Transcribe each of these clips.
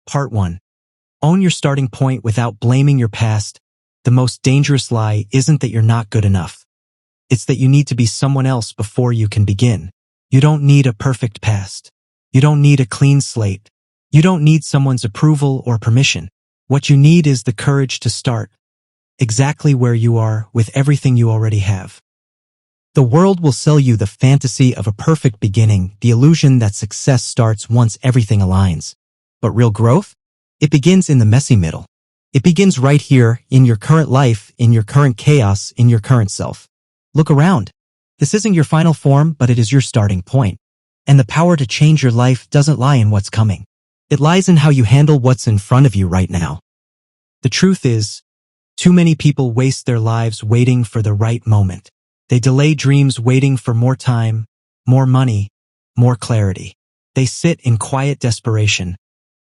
Part 1. Own your starting point without blaming your past. The most dangerous lie isn't that you're not good enough. It's that you need to be someone else before you can begin. You don't need a perfect past. You don't need a clean slate. You don't need someone's approval or permission. What you need is the courage to start exactly where you are with everything you already have. The world will sell you the fantasy of a perfect beginning, the illusion that success starts once everything aligns. But real growth? It begins in the messy middle. It begins right here, in your current life, in your current chaos, in your current self. Look around. This isn't your final form, but it is your starting point. And the power to change your life doesn't lie in what's coming. It lies in how you handle what's in front of you right now. The truth is, too many people waste their lives waiting for the right moment. They delay dreams waiting for more time, more money, more clarity. They sit in quiet desperation,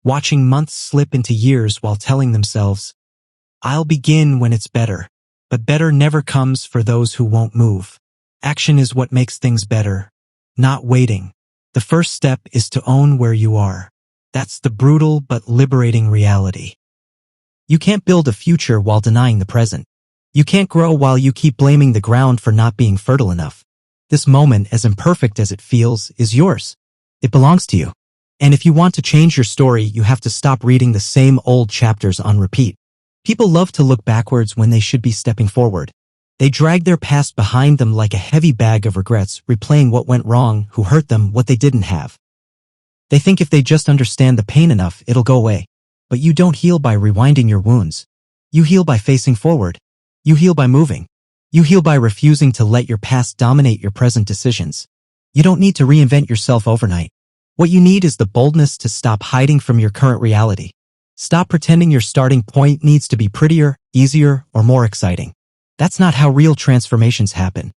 watching months slip into years while telling themselves, "I'll begin when it's better." But better never comes for those who won't move. Action is what makes things better, not waiting. The first step is to own where you are. That's the brutal but liberating reality. You can't build a future while denying the present. You can't grow while you keep blaming the ground for not being fertile enough. This moment, as imperfect as it feels, is yours. It belongs to you. And if you want to change your story, you have to stop reading the same old chapters on repeat. People love to look backwards when they should be stepping forward. They drag their past behind them like a heavy bag of regrets, replaying what went wrong, who hurt them, what they didn't have. They think if they just understand the pain enough, it'll go away. But you don't heal by rewinding your wounds. You heal by facing forward. You heal by moving. You heal by refusing to let your past dominate your present decisions. You don't need to reinvent yourself overnight. What you need is the boldness to stop hiding from your current reality. Stop pretending your starting point needs to be prettier, easier, or more exciting. That's not how real transformations happen.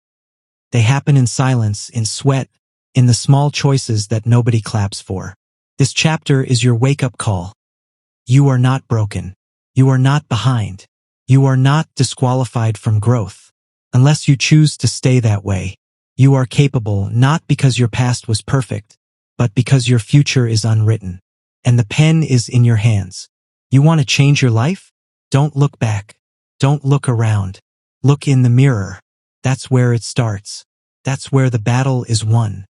They happen in silence, in sweat, in the small choices that nobody claps for. This chapter is your wake-up call. You are not broken. You are not behind. You are not disqualified from growth. Unless you choose to stay that way, you are capable, not because your past was perfect, but because your future is unwritten. And the pen is in your hands. You want to change your life? Don't look back. Don't look around. Look in the mirror. That's where it starts. That's where the battle is won.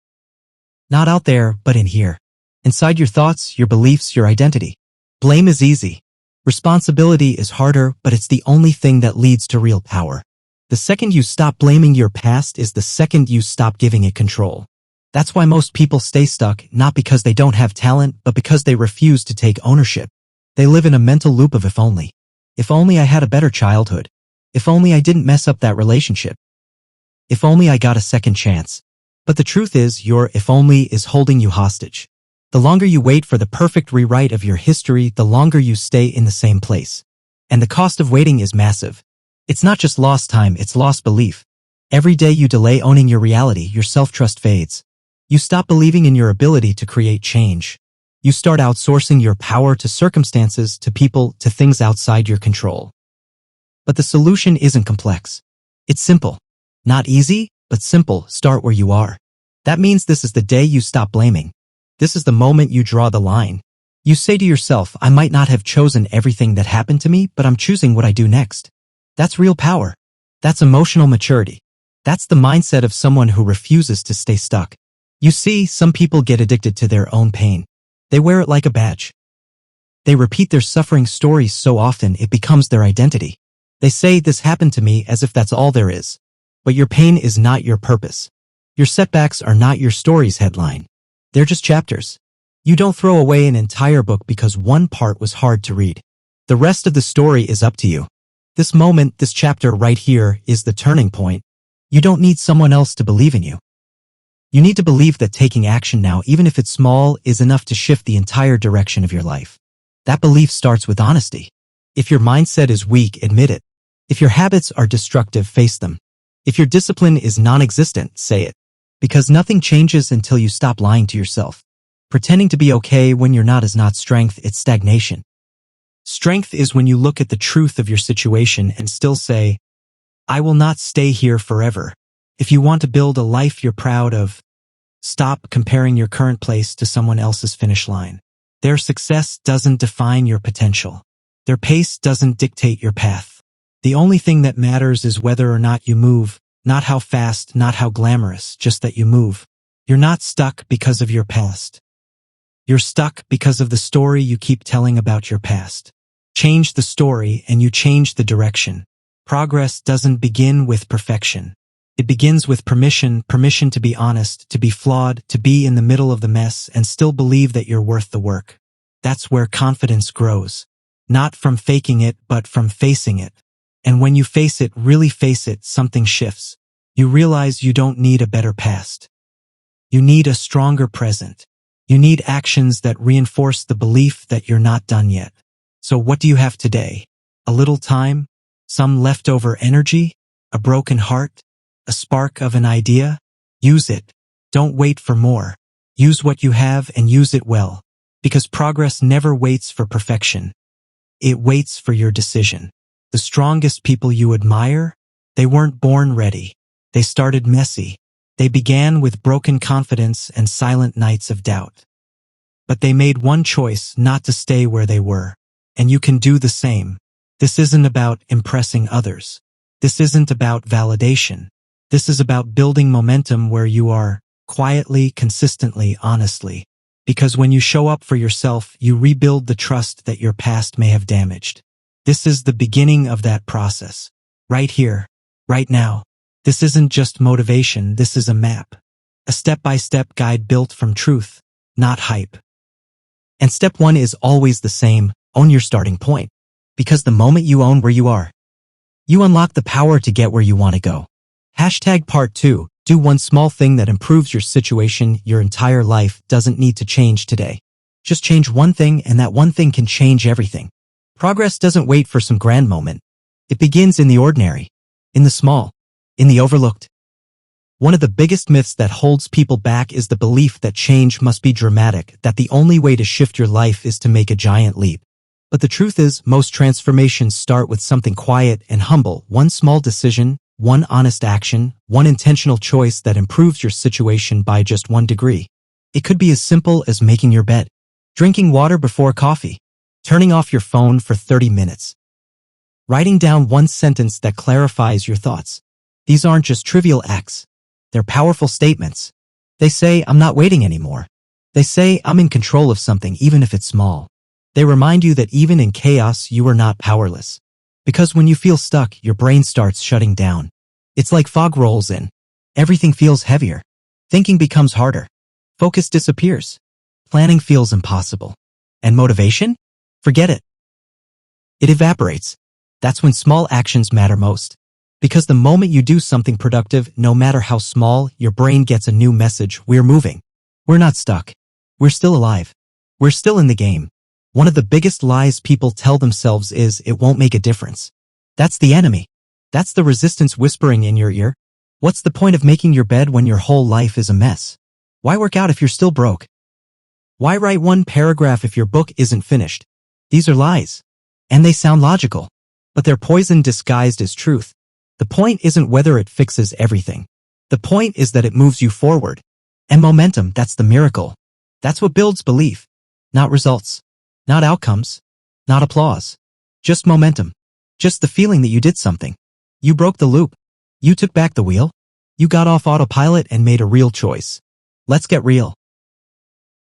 Not out there, but in here. Inside your thoughts, your beliefs, your identity. Blame is easy. Responsibility is harder, but it's the only thing that leads to real power. The second you stop blaming your past is the second you stop giving it control. That's why most people stay stuck, not because they don't have talent, but because they refuse to take ownership. They live in a mental loop of if only. If only I had a better childhood. If only I didn't mess up that relationship. If only I got a second chance. But the truth is, your if only is holding you hostage. The longer you wait for the perfect rewrite of your history, the longer you stay in the same place. And the cost of waiting is massive. It's not just lost time, it's lost belief. Every day you delay owning your reality, your self-trust fades. You stop believing in your ability to create change. You start outsourcing your power to circumstances, to people, to things outside your control. But the solution isn't complex. It's simple. Not easy, but simple. Start where you are. That means this is the day you stop blaming. This is the moment you draw the line. You say to yourself, I might not have chosen everything that happened to me, but I'm choosing what I do next. That's real power. That's emotional maturity. That's the mindset of someone who refuses to stay stuck. You see, some people get addicted to their own pain. They wear it like a badge. They repeat their suffering stories so often it becomes their identity. They say, this happened to me, as if that's all there is. But your pain is not your purpose. Your setbacks are not your story's headline. They're just chapters. You don't throw away an entire book because one part was hard to read. The rest of the story is up to you. This moment, this chapter right here, is the turning point. You don't need someone else to believe in you. You need to believe that taking action now, even if it's small, is enough to shift the entire direction of your life. That belief starts with honesty. If your mindset is weak, admit it. If your habits are destructive, face them. If your discipline is non-existent, say it. Because nothing changes until you stop lying to yourself. Pretending to be okay when you're not is not strength, it's stagnation. Strength is when you look at the truth of your situation and still say, I will not stay here forever. If you want to build a life you're proud of, stop comparing your current place to someone else's finish line. Their success doesn't define your potential. Their pace doesn't dictate your path. The only thing that matters is whether or not you move, not how fast, not how glamorous, just that you move. You're not stuck because of your past. You're stuck because of the story you keep telling about your past. Change the story and you change the direction. Progress doesn't begin with perfection. It begins with permission to be honest, to be flawed, to be in the middle of the mess and still believe that you're worth the work. That's where confidence grows. Not from faking it, but from facing it. And when you face it, really face it, something shifts. You realize you don't need a better past. You need a stronger present. You need actions that reinforce the belief that you're not done yet. So what do you have today? A little time? Some leftover energy? A broken heart? A spark of an idea? Use it. Don't wait for more. Use what you have and use it well. Because progress never waits for perfection. It waits for your decision. The strongest people you admire? They weren't born ready. They started messy. They began with broken confidence and silent nights of doubt. But they made one choice not to stay where they were. And you can do the same. This isn't about impressing others. This isn't about validation. This is about building momentum where you are, quietly, consistently, honestly. Because when you show up for yourself, you rebuild the trust that your past may have damaged. This is the beginning of that process. Right here, right now. This isn't just motivation, this is a map. A step-by-step guide built from truth, not hype. And step 1 is always the same: own your starting point. Because the moment you own where you are, you unlock the power to get where you want to go. Part 2, do one small thing that improves your situation. Your entire life doesn't need to change today. Just change one thing and that one thing can change everything. Progress doesn't wait for some grand moment. It begins in the ordinary, in the small, in the overlooked. One of the biggest myths that holds people back is the belief that change must be dramatic, that the only way to shift your life is to make a giant leap. But the truth is, most transformations start with something quiet and humble: one small decision, one honest action, one intentional choice that improves your situation by just 1 degree. It could be as simple as making your bed, drinking water before coffee, turning off your phone for 30 minutes, writing down one sentence that clarifies your thoughts. These aren't just trivial acts. They're powerful statements. They say, I'm not waiting anymore. They say, I'm in control of something even if it's small. They remind you that even in chaos, you are not powerless. Because when you feel stuck, your brain starts shutting down. It's like fog rolls in. Everything feels heavier. Thinking becomes harder. Focus disappears. Planning feels impossible. And motivation? Forget it. It evaporates. That's when small actions matter most. Because the moment you do something productive, no matter how small, your brain gets a new message: we're moving. We're not stuck. We're still alive. We're still in the game. One of the biggest lies people tell themselves is, it won't make a difference. That's the enemy. That's the resistance whispering in your ear. What's the point of making your bed when your whole life is a mess? Why work out if you're still broke? Why write one paragraph if your book isn't finished? These are lies. And they sound logical. But they're poison disguised as truth. The point isn't whether it fixes everything. The point is that it moves you forward. And momentum, that's the miracle. That's what builds belief. Not results. Not outcomes. Not applause. Just momentum. Just the feeling that you did something. You broke the loop. You took back the wheel. You got off autopilot and made a real choice. Let's get real.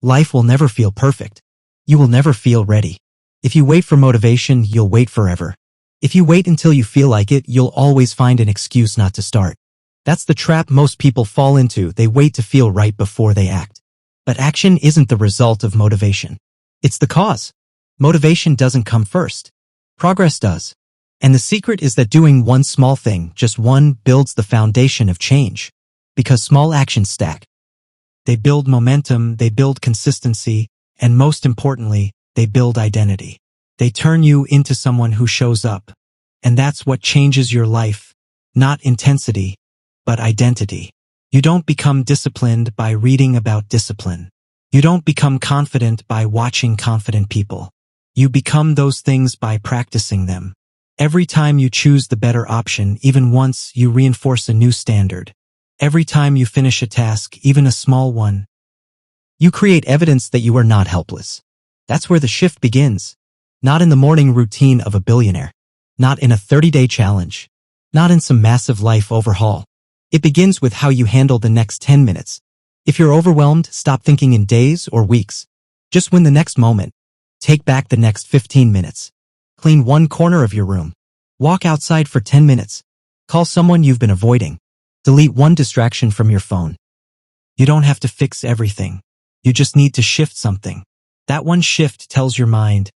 Life will never feel perfect. You will never feel ready. If you wait for motivation, you'll wait forever. If you wait until you feel like it, you'll always find an excuse not to start. That's the trap most people fall into. They wait to feel right before they act. But action isn't the result of motivation. It's the cause. Motivation doesn't come first. Progress does. And the secret is that doing one small thing, just one, builds the foundation of change. Because small actions stack. They build momentum, they build consistency, and most importantly, they build identity. They turn you into someone who shows up. And that's what changes your life. Not intensity, but identity. You don't become disciplined by reading about discipline. You don't become confident by watching confident people. You become those things by practicing them. Every time you choose the better option, even once, you reinforce a new standard. Every time you finish a task, even a small one, you create evidence that you are not helpless. That's where the shift begins. Not in the morning routine of a billionaire. Not in a 30-day challenge. Not in some massive life overhaul. It begins with how you handle the next 10 minutes. If you're overwhelmed, stop thinking in days or weeks. Just win the next moment. Take back the next 15 minutes. Clean one corner of your room. Walk outside for 10 minutes. Call someone you've been avoiding. Delete one distraction from your phone. You don't have to fix everything. You just need to shift something. That one shift tells your mind,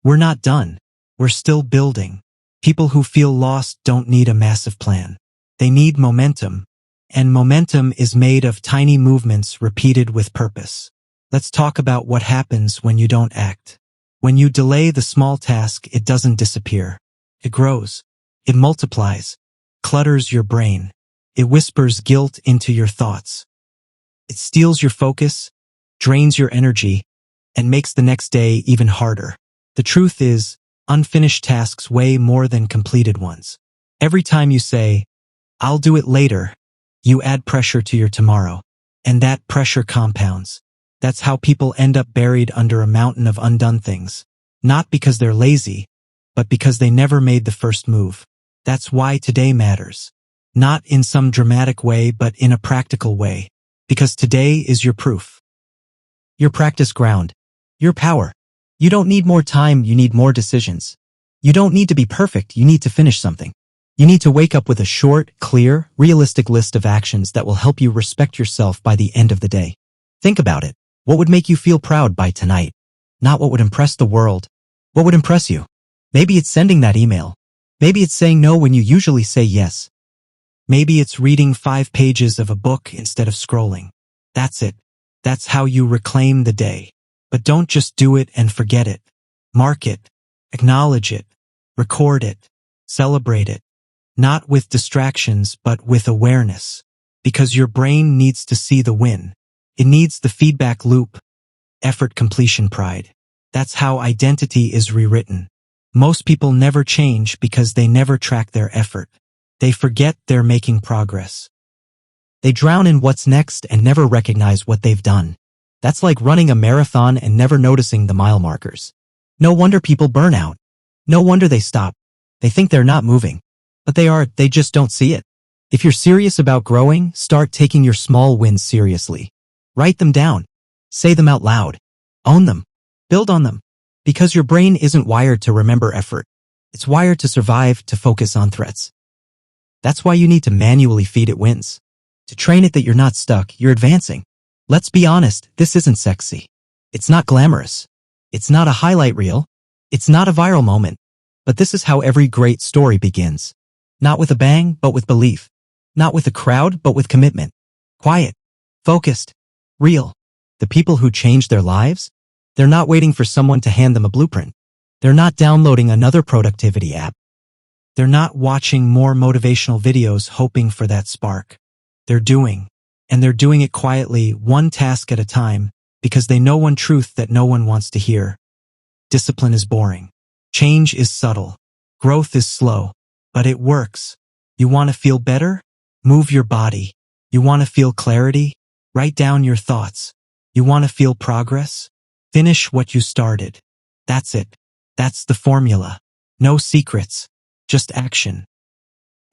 we're not done. We're still building. People who feel lost don't need a massive plan. They need momentum. And momentum is made of tiny movements repeated with purpose. Let's talk about what happens when you don't act. When you delay the small task, it doesn't disappear. It grows. It multiplies. Clutters your brain. It whispers guilt into your thoughts. It steals your focus, drains your energy, and makes the next day even harder. The truth is, unfinished tasks weigh more than completed ones. Every time you say, I'll do it later, you add pressure to your tomorrow. And that pressure compounds. That's how people end up buried under a mountain of undone things. Not because they're lazy, but because they never made the first move. That's why today matters. Not in some dramatic way, but in a practical way. Because today is your proof. Your practice ground. Your power. You don't need more time, you need more decisions. You don't need to be perfect, you need to finish something. You need to wake up with a short, clear, realistic list of actions that will help you respect yourself by the end of the day. Think about it. What would make you feel proud by tonight? Not what would impress the world. What would impress you? Maybe it's sending that email. Maybe it's saying no when you usually say yes. Maybe it's reading 5 pages of a book instead of scrolling. That's it. That's how you reclaim the day. But don't just do it and forget it. Mark it. Acknowledge it. Record it. Celebrate it. Not with distractions, but with awareness. Because your brain needs to see the win. It needs the feedback loop. Effort, completion, pride. That's how identity is rewritten. Most people never change because they never track their effort. They forget they're making progress. They drown in what's next and never recognize what they've done. That's like running a marathon and never noticing the mile markers. No wonder people burn out. No wonder they stop. They think they're not moving. But they are, they just don't see it. If you're serious about growing, start taking your small wins seriously. Write them down. Say them out loud. Own them. Build on them. Because your brain isn't wired to remember effort. It's wired to survive, to focus on threats. That's why you need to manually feed it wins. To train it that you're not stuck, you're advancing. Let's be honest, this isn't sexy. It's not glamorous. It's not a highlight reel. It's not a viral moment. But this is how every great story begins. Not with a bang, but with belief. Not with a crowd, but with commitment. Quiet. Focused. Real. The people who change their lives? They're not waiting for someone to hand them a blueprint. They're not downloading another productivity app. They're not watching more motivational videos hoping for that spark. They're doing. And they're doing it quietly, one task at a time, because they know one truth that no one wants to hear. Discipline is boring. Change is subtle. Growth is slow. But it works. You want to feel better? Move your body. You want to feel clarity? Write down your thoughts. You want to feel progress? Finish what you started. That's it. That's the formula. No secrets. Just action.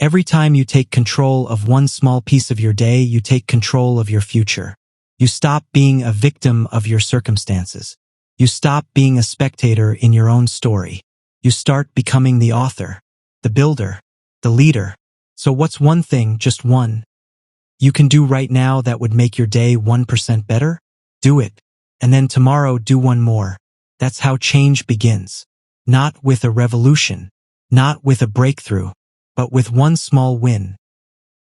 Every time you take control of one small piece of your day, you take control of your future. You stop being a victim of your circumstances. You stop being a spectator in your own story. You start becoming the author, the builder, the leader. So what's one thing, just one, you can do right now that would make your day 1% better? Do it. And then tomorrow do one more. That's how change begins. Not with a revolution, not with a breakthrough, but with one small win.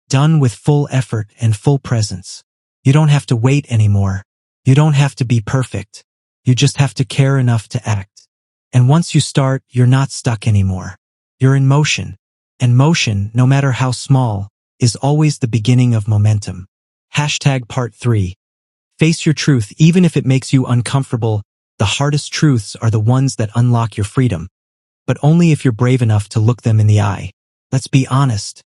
Done with full effort and full presence. You don't have to wait anymore. You don't have to be perfect. You just have to care enough to act. And once you start, you're not stuck anymore. You're in motion. And motion, no matter how small, is always the beginning of momentum. Part 3. Face your truth even if it makes you uncomfortable. The hardest truths are the ones that unlock your freedom. But only if you're brave enough to look them in the eye. Let's be honest.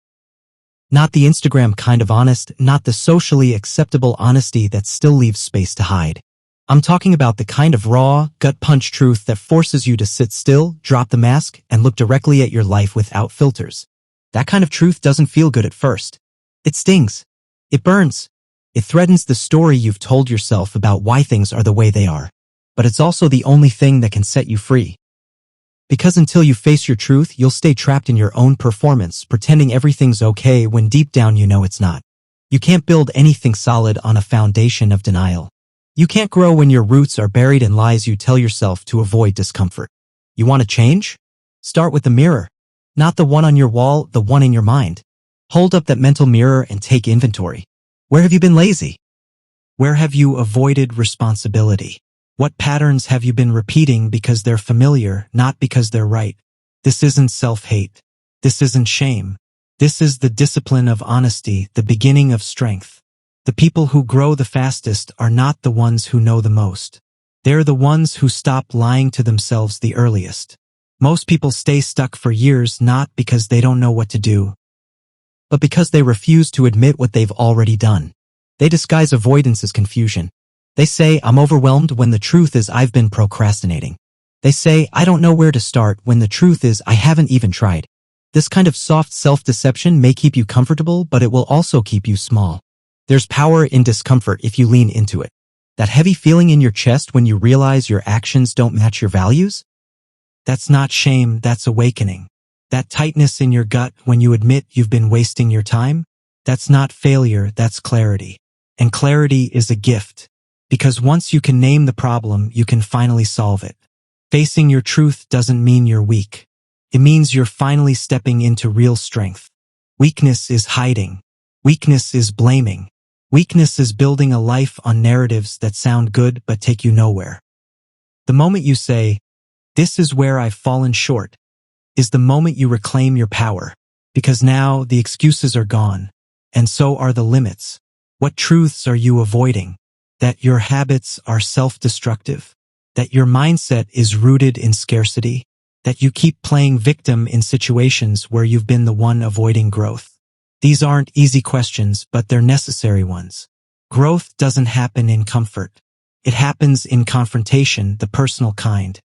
Not the Instagram kind of honest, not the socially acceptable honesty that still leaves space to hide. I'm talking about the kind of raw, gut-punch truth that forces you to sit still, drop the mask, and look directly at your life without filters. That kind of truth doesn't feel good at first. It stings. It burns. It threatens the story you've told yourself about why things are the way they are. But it's also the only thing that can set you free. Because until you face your truth, you'll stay trapped in your own performance, pretending everything's okay when deep down you know it's not. You can't build anything solid on a foundation of denial. You can't grow when your roots are buried in lies you tell yourself to avoid discomfort. You want to change? Start with the mirror. Not the one on your wall, the one in your mind. Hold up that mental mirror and take inventory. Where have you been lazy? Where have you avoided responsibility? What patterns have you been repeating because they're familiar, not because they're right? This isn't self-hate. This isn't shame. This is the discipline of honesty, the beginning of strength. The people who grow the fastest are not the ones who know the most. They're the ones who stop lying to themselves the earliest. Most people stay stuck for years not because they don't know what to do, but because they refuse to admit what they've already done. They disguise avoidance as confusion. They say, I'm overwhelmed, when the truth is I've been procrastinating. They say, I don't know where to start, when the truth is I haven't even tried. This kind of soft self-deception may keep you comfortable, but it will also keep you small. There's power in discomfort if you lean into it. That heavy feeling in your chest when you realize your actions don't match your values? That's not shame, that's awakening. That tightness in your gut when you admit you've been wasting your time? That's not failure, that's clarity. And clarity is a gift. Because once you can name the problem, you can finally solve it. Facing your truth doesn't mean you're weak. It means you're finally stepping into real strength. Weakness is hiding. Weakness is blaming. Weakness is building a life on narratives that sound good but take you nowhere. The moment you say, this is where I've fallen short, is the moment you reclaim your power. Because now the excuses are gone, and so are the limits. What truths are you avoiding? That your habits are self-destructive? That your mindset is rooted in scarcity? That you keep playing victim in situations where you've been the one avoiding growth? These aren't easy questions, but they're necessary ones. Growth doesn't happen in comfort. It happens in confrontation, the personal kind.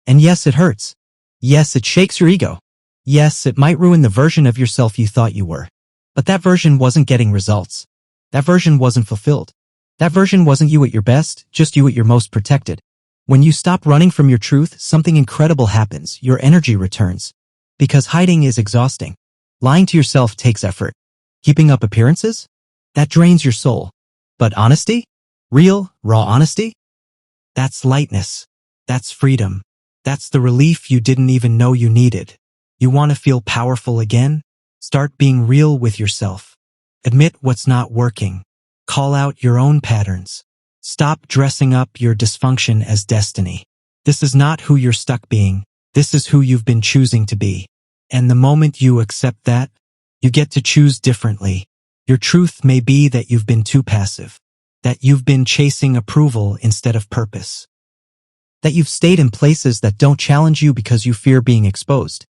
And yes, it hurts. Yes, it shakes your ego. Yes, it might ruin the version of yourself you thought you were. But that version wasn't getting results. That version wasn't fulfilled. That version wasn't you at your best, just you at your most protected. When you stop running from your truth, something incredible happens. Your energy returns. Because hiding is exhausting. Lying to yourself takes effort. Keeping up appearances? That drains your soul. But honesty? Real, raw honesty? That's lightness. That's freedom. That's the relief you didn't even know you needed. You want to feel powerful again? Start being real with yourself. Admit what's not working. Call out your own patterns. Stop dressing up your dysfunction as destiny. This is not who you're stuck being. This is who you've been choosing to be. And the moment you accept that, you get to choose differently. Your truth may be that you've been too passive. That you've been chasing approval instead of purpose. That you've stayed in places that don't challenge you because you fear being exposed.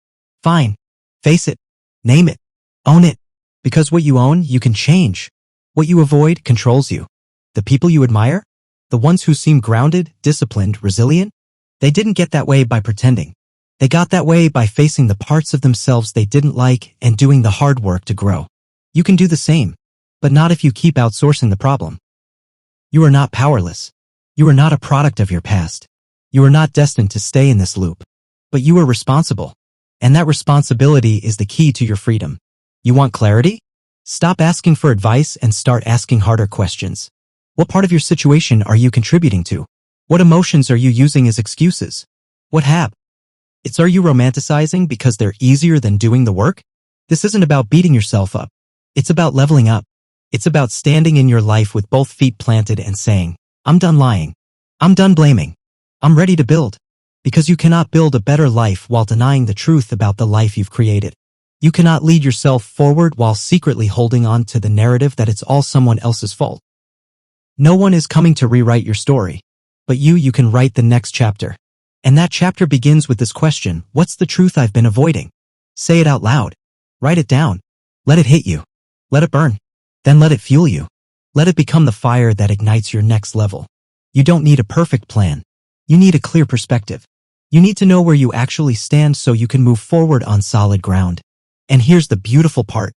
Fine. Face it. Name it. Own it. Because what you own, you can change. What you avoid controls you. The people you admire? The ones who seem grounded, disciplined, resilient? They didn't get that way by pretending. They got that way by facing the parts of themselves they didn't like and doing the hard work to grow. You can do the same, but not if you keep outsourcing the problem. You are not powerless. You are not a product of your past. You are not destined to stay in this loop. But you are responsible. And that responsibility is the key to your freedom. You want clarity? Stop asking for advice and start asking harder questions. What part of your situation are you contributing to? What emotions are you using as excuses? What habits? Are you romanticizing because they're easier than doing the work? This isn't about beating yourself up. It's about leveling up. It's about standing in your life with both feet planted and saying, I'm done lying. I'm done blaming. I'm ready to build. Because you cannot build a better life while denying the truth about the life you've created. You cannot lead yourself forward while secretly holding on to the narrative that it's all someone else's fault. No one is coming to rewrite your story. But you can write the next chapter. And that chapter begins with this question: what's the truth I've been avoiding? Say it out loud. Write it down. Let it hit you. Let it burn. Then let it fuel you. Let it become the fire that ignites your next level. You don't need a perfect plan. You need a clear perspective. You need to know where you actually stand so you can move forward on solid ground. And here's the beautiful part.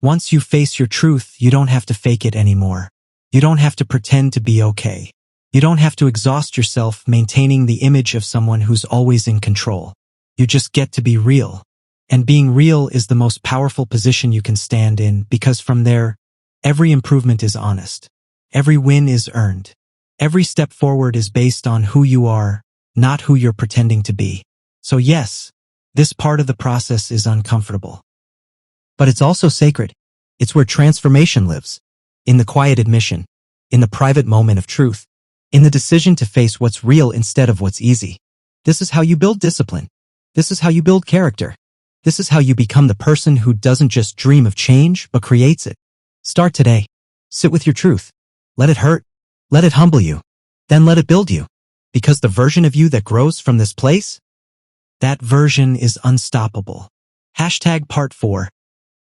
Once you face your truth, you don't have to fake it anymore. You don't have to pretend to be okay. You don't have to exhaust yourself maintaining the image of someone who's always in control. You just get to be real. And being real is the most powerful position you can stand in, because from there, every improvement is honest. Every win is earned. Every step forward is based on who you are, not who you're pretending to be. So yes, this part of the process is uncomfortable. But it's also sacred. It's where transformation lives. In the quiet admission. In the private moment of truth. In the decision to face what's real instead of what's easy. This is how you build discipline. This is how you build character. This is how you become the person who doesn't just dream of change, but creates it. Start today. Sit with your truth. Let it hurt. Let it humble you. Then let it build you. Because the version of you that grows from this place, that version is unstoppable. Hashtag part 4.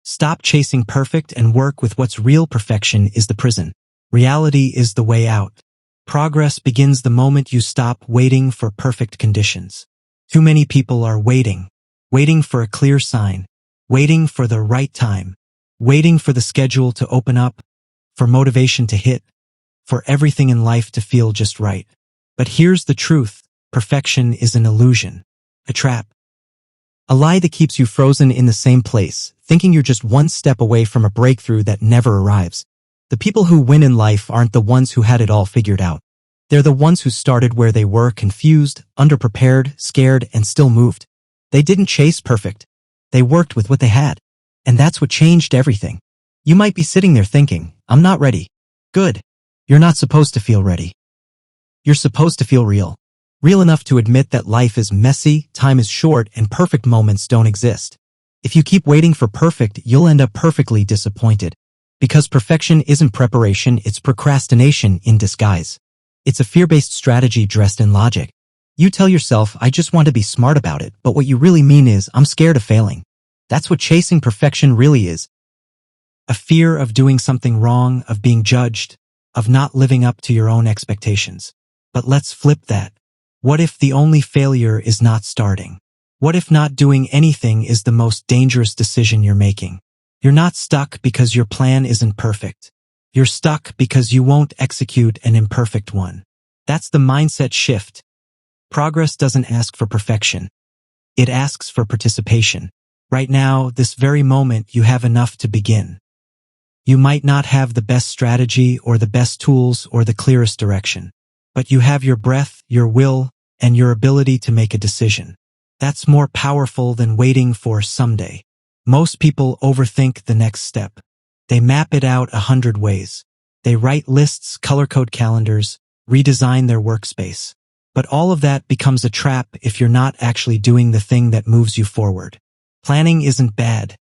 Stop chasing perfect and work with what's real. Perfection is the prison. Reality is the way out. Progress begins the moment you stop waiting for perfect conditions. Too many people are waiting for a clear sign, waiting for the right time, waiting for the schedule to open up, for motivation to hit, for everything in life to feel just right. But here's the truth. Perfection is an illusion, a trap. A lie that keeps you frozen in the same place, thinking you're just one step away from a breakthrough that never arrives. The people who win in life aren't the ones who had it all figured out. They're the ones who started where they were, confused, underprepared, scared, and still moved. They didn't chase perfect. They worked with what they had. And that's what changed everything. You might be sitting there thinking, I'm not ready. Good. You're not supposed to feel ready. You're supposed to feel real. Real enough to admit that life is messy, time is short, and perfect moments don't exist. If you keep waiting for perfect, you'll end up perfectly disappointed. Because perfection isn't preparation, it's procrastination in disguise. It's a fear-based strategy dressed in logic. You tell yourself, I just want to be smart about it, but what you really mean is, I'm scared of failing. That's what chasing perfection really is. A fear of doing something wrong, of being judged, of not living up to your own expectations. But let's flip that. What if the only failure is not starting? What if not doing anything is the most dangerous decision you're making? You're not stuck because your plan isn't perfect. You're stuck because you won't execute an imperfect one. That's the mindset shift. Progress doesn't ask for perfection. It asks for participation. Right now, this very moment, you have enough to begin. You might not have the best strategy or the best tools or the clearest direction, but you have your breath, your will, and your ability to make a decision. That's more powerful than waiting for someday. Most people overthink the next step. They map it out 100 ways. They write lists, color-code calendars, redesign their workspace. But all of that becomes a trap if you're not actually doing the thing that moves you forward. Planning isn't bad.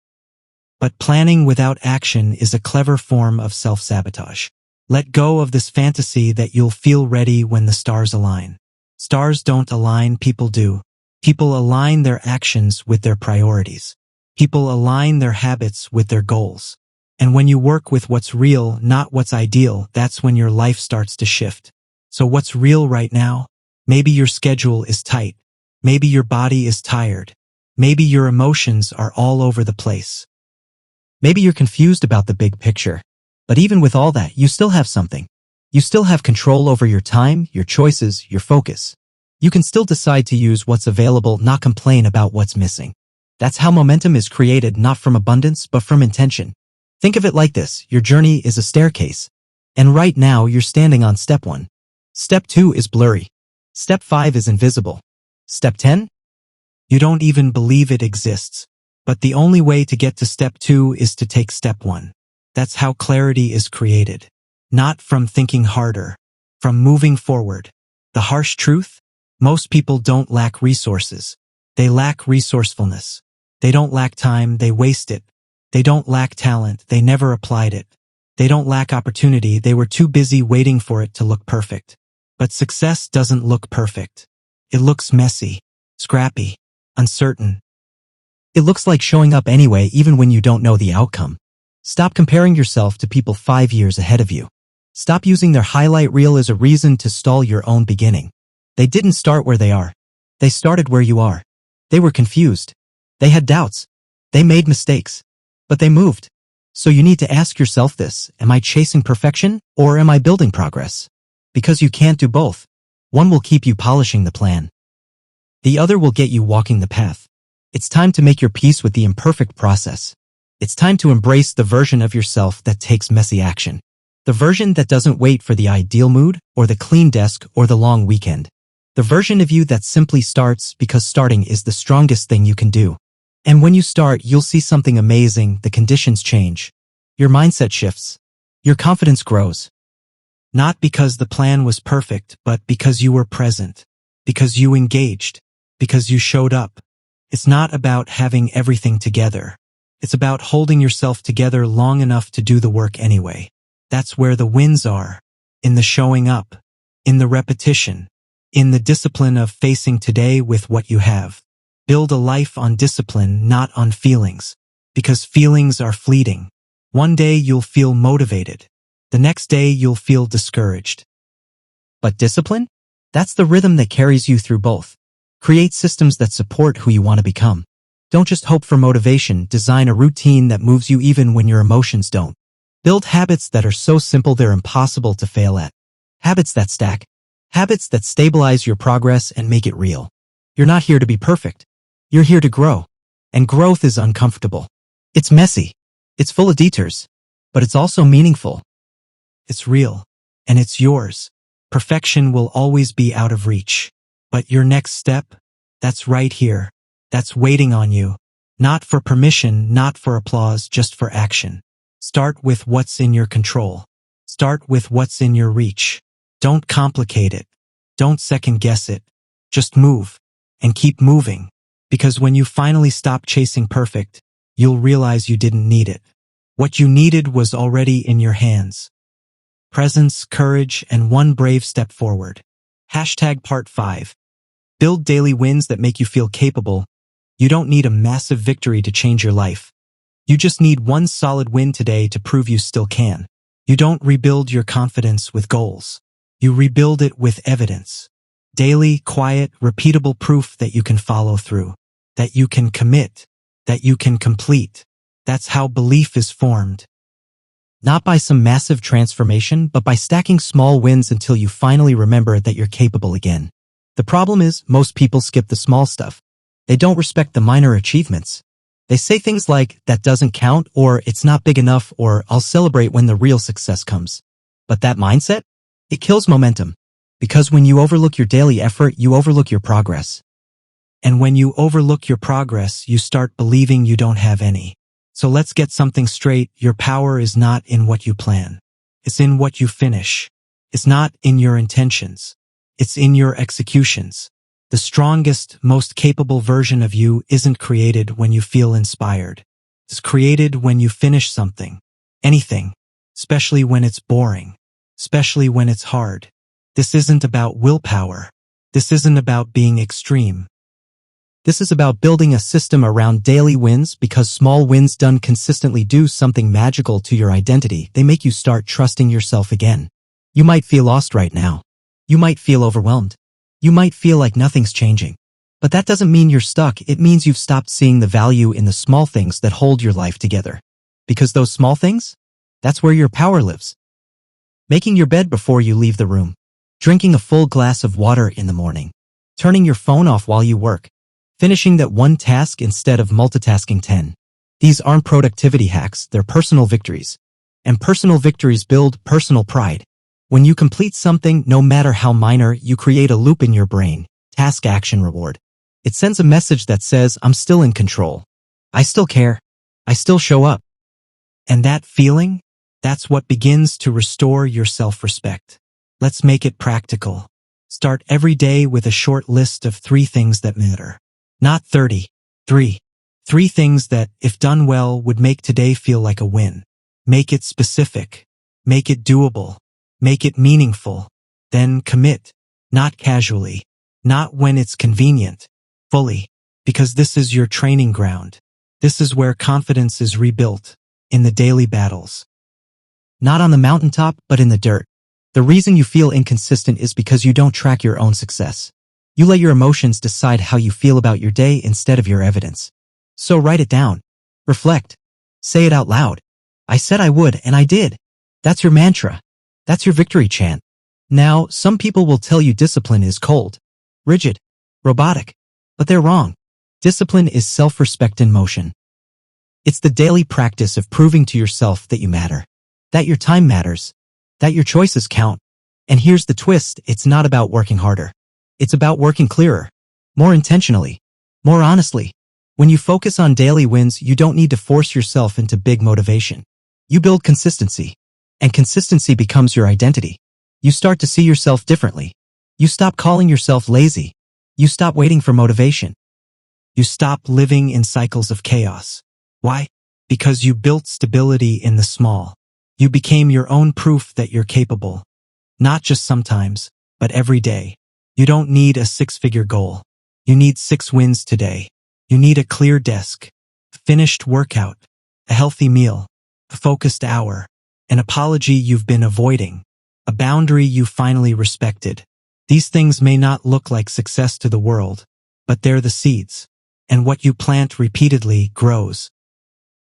But planning without action is a clever form of self-sabotage. Let go of this fantasy that you'll feel ready when the stars align. Stars don't align, people do. People align their actions with their priorities. People align their habits with their goals. And when you work with what's real, not what's ideal, that's when your life starts to shift. So what's real right now? Maybe your schedule is tight. Maybe your body is tired. Maybe your emotions are all over the place. Maybe you're confused about the big picture. But even with all that, you still have something. You still have control over your time, your choices, your focus. You can still decide to use what's available, not complain about what's missing. That's how momentum is created, not from abundance, but from intention. Think of it like this. Your journey is a staircase. And right now, you're standing on step 1. Step 2 is blurry. Step 5 is invisible. Step 10? You don't even believe it exists. But the only way to get to step 2 is to take step 1. That's how clarity is created. Not from thinking harder, from moving forward. The harsh truth? Most people don't lack resources. They lack resourcefulness. They don't lack time, they waste it. They don't lack talent, they never applied it. They don't lack opportunity, they were too busy waiting for it to look perfect. But success doesn't look perfect. It looks messy, scrappy, uncertain. It looks like showing up anyway even when you don't know the outcome. Stop comparing yourself to people 5 years ahead of you. Stop using their highlight reel as a reason to stall your own beginning. They didn't start where they are. They started where you are. They were confused. They had doubts. They made mistakes. But they moved. So you need to ask yourself this: am I chasing perfection or am I building progress? Because you can't do both. One will keep you polishing the plan. The other will get you walking the path. It's time to make your peace with the imperfect process. It's time to embrace the version of yourself that takes messy action. The version that doesn't wait for the ideal mood or the clean desk or the long weekend. The version of you that simply starts because starting is the strongest thing you can do. And when you start, you'll see something amazing. The conditions change. Your mindset shifts. Your confidence grows. Not because the plan was perfect, but because you were present. Because you engaged. Because you showed up. It's not about having everything together. It's about holding yourself together long enough to do the work anyway. That's where the wins are. In the showing up. In the repetition. In the discipline of facing today with what you have. Build a life on discipline, not on feelings. Because feelings are fleeting. One day you'll feel motivated. The next day you'll feel discouraged. But discipline? That's the rhythm that carries you through both. Create systems that support who you want to become. Don't just hope for motivation. Design a routine that moves you even when your emotions don't. Build habits that are so simple they're impossible to fail at. Habits that stack. Habits that stabilize your progress and make it real. You're not here to be perfect. You're here to grow. And growth is uncomfortable. It's messy. It's full of detours. But it's also meaningful. It's real. And it's yours. Perfection will always be out of reach. But your next step? That's right here. That's waiting on you. Not for permission, not for applause, just for action. Start with what's in your control. Start with what's in your reach. Don't complicate it. Don't second guess it. Just move. And keep moving. Because when you finally stop chasing perfect, you'll realize you didn't need it. What you needed was already in your hands. Presence, courage, and one brave step forward. Part 5. Build daily wins that make you feel capable. You don't need a massive victory to change your life. You just need one solid win today to prove you still can. You don't rebuild your confidence with goals. You rebuild it with evidence. Daily, quiet, repeatable proof that you can follow through. That you can commit. That you can complete. That's how belief is formed. Not by some massive transformation, but by stacking small wins until you finally remember that you're capable again. The problem is, most people skip the small stuff. They don't respect the minor achievements. They say things like, that doesn't count, or it's not big enough, or I'll celebrate when the real success comes. But that mindset? It kills momentum. Because when you overlook your daily effort, you overlook your progress. And when you overlook your progress, you start believing you don't have any. So let's get something straight. Your power is not in what you plan. It's in what you finish. It's not in your intentions. It's in your executions. The strongest, most capable version of you isn't created when you feel inspired. It's created when you finish something. Anything. Especially when it's boring. Especially when it's hard. This isn't about willpower. This isn't about being extreme. This is about building a system around daily wins, because small wins done consistently do something magical to your identity. They make you start trusting yourself again. You might feel lost right now. You might feel overwhelmed. You might feel like nothing's changing. But that doesn't mean you're stuck. It means you've stopped seeing the value in the small things that hold your life together. Because those small things? That's where your power lives. Making your bed before you leave the room. Drinking a full glass of water in the morning. Turning your phone off while you work. Finishing that one task instead of multitasking 10. These aren't productivity hacks, they're personal victories. And personal victories build personal pride. When you complete something, no matter how minor, you create a loop in your brain. Task, action, reward. It sends a message that says, I'm still in control. I still care. I still show up. And that feeling? That's what begins to restore your self-respect. Let's make it practical. Start every day with a short list of 3 things that matter. Not 30. 3. 3 things that, if done well, would make today feel like a win. Make it specific. Make it doable. Make it meaningful. Then commit. Not casually. Not when it's convenient. Fully. Because this is your training ground. This is where confidence is rebuilt. In the daily battles. Not on the mountaintop, but in the dirt. The reason you feel inconsistent is because you don't track your own success. You let your emotions decide how you feel about your day instead of your evidence. So write it down. Reflect. Say it out loud. I said I would, and I did. That's your mantra. That's your victory chant. Now, some people will tell you discipline is cold, rigid, robotic, but they're wrong. Discipline is self-respect in motion. It's the daily practice of proving to yourself that you matter, that your time matters, that your choices count. And here's the twist, it's not about working harder. It's about working clearer, more intentionally, more honestly. When you focus on daily wins, you don't need to force yourself into big motivation. You build consistency, and consistency becomes your identity. You start to see yourself differently. You stop calling yourself lazy. You stop waiting for motivation. You stop living in cycles of chaos. Why? Because you built stability in the small. You became your own proof that you're capable. Not just sometimes, but every day. You don't need a 6-figure goal. You need 6 wins today. You need a clear desk, a finished workout, a healthy meal, a focused hour, an apology you've been avoiding, a boundary you finally respected. These things may not look like success to the world, but they're the seeds, and what you plant repeatedly grows.